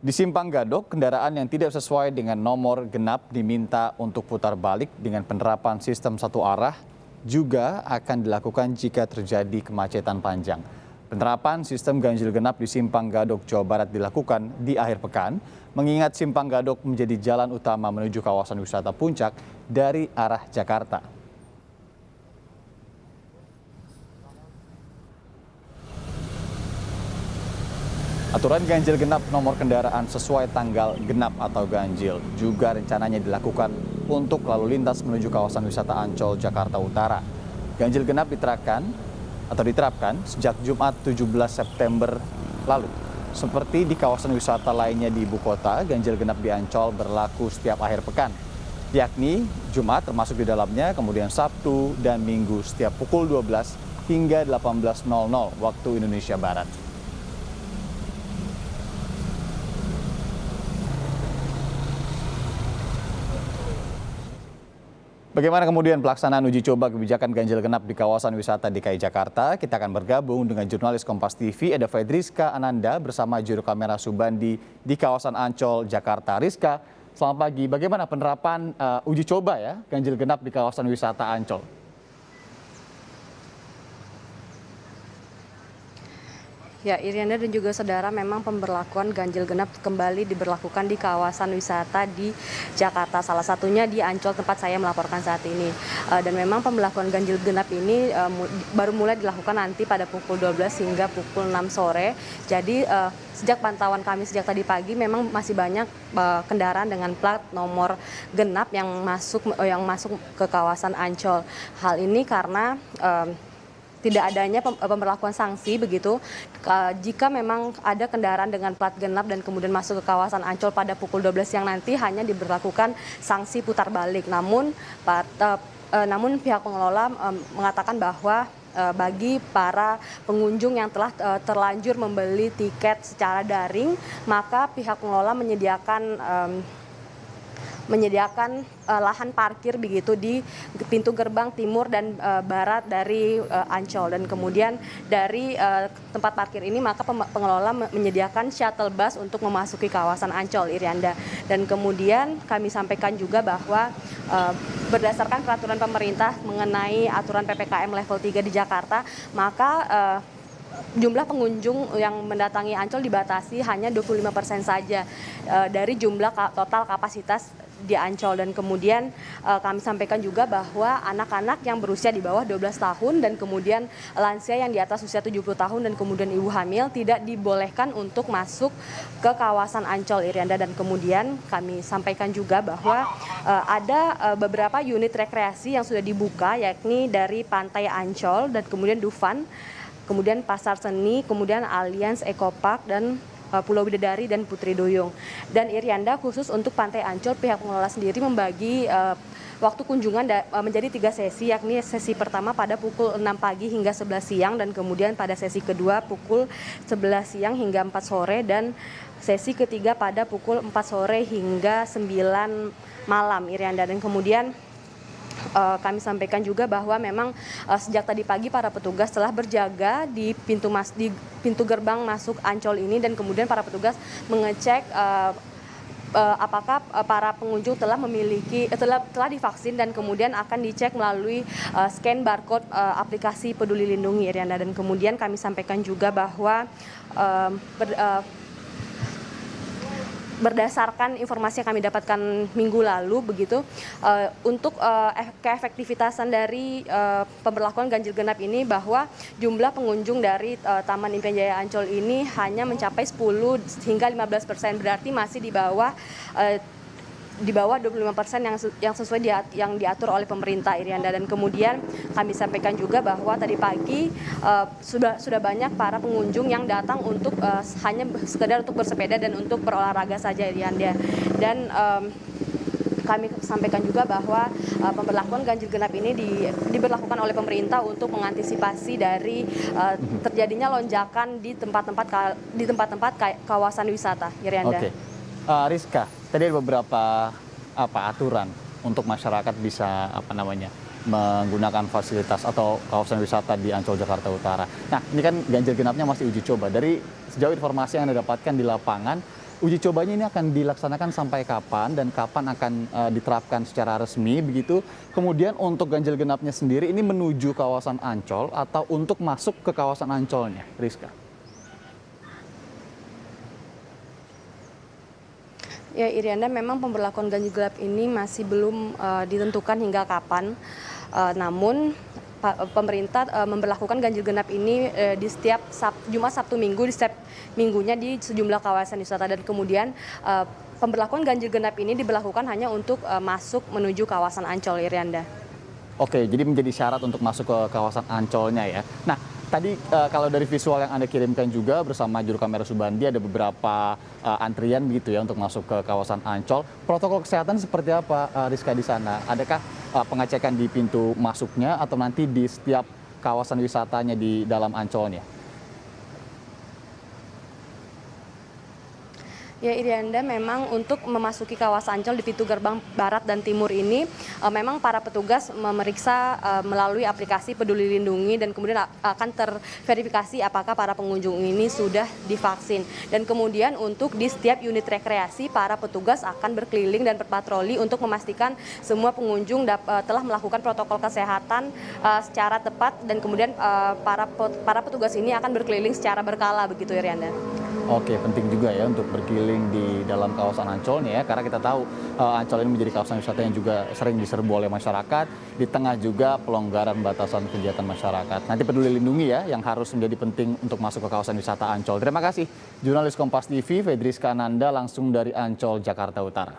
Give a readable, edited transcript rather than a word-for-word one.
Di Simpang Gadok, kendaraan yang tidak sesuai dengan nomor genap diminta untuk putar balik dengan penerapan sistem satu arah juga akan dilakukan jika terjadi kemacetan panjang. Penerapan sistem ganjil genap di Simpang Gadok, Jawa Barat dilakukan di akhir pekan, mengingat Simpang Gadok menjadi jalan utama menuju kawasan wisata Puncak dari arah Jakarta. Aturan ganjil genap nomor kendaraan sesuai tanggal genap atau ganjil juga rencananya dilakukan untuk lalu lintas menuju kawasan wisata Ancol, Jakarta Utara. Ganjil genap diterapkan sejak Jumat 17 September lalu. Seperti di kawasan wisata lainnya di ibu kota, ganjil genap di Ancol berlaku setiap akhir pekan, yakni Jumat termasuk di dalamnya, kemudian Sabtu dan Minggu setiap pukul 12 hingga 18.00 waktu Indonesia Barat. Bagaimana kemudian pelaksanaan uji coba kebijakan ganjil genap di kawasan wisata DKI Jakarta? Kita akan bergabung dengan jurnalis Kompas TV, Eda Fedriska Ananda bersama juru kamera Subandi di kawasan Ancol, Jakarta. Rizka, selamat pagi. Bagaimana penerapan uji coba ya ganjil genap di kawasan wisata Ancol? Ya, Irianda dan juga saudara, memang pemberlakuan ganjil genap kembali diberlakukan di kawasan wisata di Jakarta. Salah satunya di Ancol tempat saya melaporkan saat ini. Dan memang pemberlakuan ganjil genap ini baru mulai dilakukan nanti pada pukul 12 hingga pukul 6 sore. Jadi sejak pantauan kami sejak tadi pagi memang masih banyak kendaraan dengan plat nomor genap yang masuk ke kawasan Ancol. Hal ini karena tidak adanya pemberlakuan sanksi begitu jika memang ada kendaraan dengan plat genap dan kemudian masuk ke kawasan Ancol pada pukul 12 siang nanti hanya diberlakukan sanksi putar balik. Namun pihak pengelola mengatakan bahwa bagi para pengunjung yang telah terlanjur membeli tiket secara daring, maka pihak pengelola menyediakan lahan parkir begitu di pintu gerbang timur dan barat dari Ancol, dan kemudian dari tempat parkir ini maka pengelola menyediakan shuttle bus untuk memasuki kawasan Ancol, Irianda. Dan kemudian kami sampaikan juga bahwa berdasarkan peraturan pemerintah mengenai aturan PPKM level 3 di Jakarta, maka jumlah pengunjung yang mendatangi Ancol dibatasi hanya 25% saja dari jumlah total kapasitas di Ancol. Dan kemudian kami sampaikan juga bahwa anak-anak yang berusia di bawah 12 tahun dan kemudian lansia yang di atas usia 70 tahun dan kemudian ibu hamil tidak dibolehkan untuk masuk ke kawasan Ancol, Irianda. Dan kemudian kami sampaikan juga bahwa ada beberapa unit rekreasi yang sudah dibuka, yakni dari Pantai Ancol dan kemudian Dufan, kemudian Pasar Seni, kemudian Allianz Eco Park dan Pulau Bidadari dan Putri Duyung. Dan Irianda, khusus untuk Pantai Ancol, pihak pengelola sendiri membagi waktu kunjungan menjadi 3 sesi, yakni sesi pertama pada pukul 6 pagi hingga 11 siang, dan kemudian pada sesi kedua pukul 11 siang hingga 4 sore, dan sesi ketiga pada pukul 4 sore hingga 9 malam, Irianda. Dan kemudian kami sampaikan juga bahwa memang sejak tadi pagi para petugas telah berjaga di pintu gerbang masuk Ancol ini, dan kemudian para petugas mengecek apakah para pengunjung telah divaksin, dan kemudian akan dicek melalui scan barcode aplikasi Peduli Lindungi, Irianda. Dan kemudian kami sampaikan juga bahwa berdasarkan informasi yang kami dapatkan minggu lalu begitu, untuk keefektivitasan dari pemberlakuan ganjil genap ini, bahwa jumlah pengunjung dari Taman Impian Jaya Ancol ini hanya mencapai 10 hingga 15%, berarti masih di bawah 25% yang sesuai yang diatur oleh pemerintah, Irianda. Dan kemudian kami sampaikan juga bahwa tadi pagi sudah banyak para pengunjung yang datang untuk hanya sekedar untuk bersepeda dan untuk berolahraga saja, Irianda. Dan kami sampaikan juga bahwa pemberlakuan ganjil genap ini diberlakukan oleh pemerintah untuk mengantisipasi dari terjadinya lonjakan di tempat-tempat kawasan wisata, Irianda. Oke. Rizka, tadi ada beberapa aturan untuk masyarakat bisa menggunakan fasilitas atau kawasan wisata di Ancol, Jakarta Utara. Nah, ini kan ganjil genapnya masih uji coba. Dari sejauh informasi yang Anda dapatkan di lapangan, uji cobanya ini akan dilaksanakan sampai kapan dan kapan akan diterapkan secara resmi begitu? Kemudian untuk ganjil genapnya sendiri ini menuju kawasan Ancol atau untuk masuk ke kawasan Ancolnya, Rizka? Ya, Irianda, memang pemberlakuan ganjil genap ini masih belum ditentukan hingga kapan. Namun pemerintah memberlakukan ganjil genap ini di setiap Jumat, Sabtu, Minggu, di setiap minggunya di sejumlah kawasan wisata, dan kemudian pemberlakuan ganjil genap ini diberlakukan hanya untuk masuk menuju kawasan Ancol, Irianda. Oke, jadi menjadi syarat untuk masuk ke kawasan Ancolnya ya. Nah, tadi kalau dari visual yang Anda kirimkan juga bersama juru kamera Subandi ada beberapa antrian begitu ya untuk masuk ke kawasan Ancol. Protokol kesehatan seperti apa, Rizka, di sana? Adakah pengecekan di pintu masuknya atau nanti di setiap kawasan wisatanya di dalam Ancolnya? Ya, Irianda, memang untuk memasuki kawasan Ancol di pintu gerbang barat dan timur ini memang para petugas memeriksa melalui aplikasi Peduli Lindungi, dan kemudian akan terverifikasi apakah para pengunjung ini sudah divaksin. Dan kemudian untuk di setiap unit rekreasi para petugas akan berkeliling dan berpatroli untuk memastikan semua pengunjung telah melakukan protokol kesehatan secara tepat, dan kemudian para petugas ini akan berkeliling secara berkala begitu, Irianda. Oke, penting juga ya untuk berkeliling di dalam kawasan Ancol nih ya, karena kita tahu Ancol ini menjadi kawasan wisata yang juga sering diserbu oleh masyarakat, di tengah juga pelonggaran batasan kegiatan masyarakat. Nanti Peduli Lindungi ya yang harus menjadi penting untuk masuk ke kawasan wisata Ancol. Terima kasih, jurnalis Kompas TV Fedriska Ananda langsung dari Ancol, Jakarta Utara.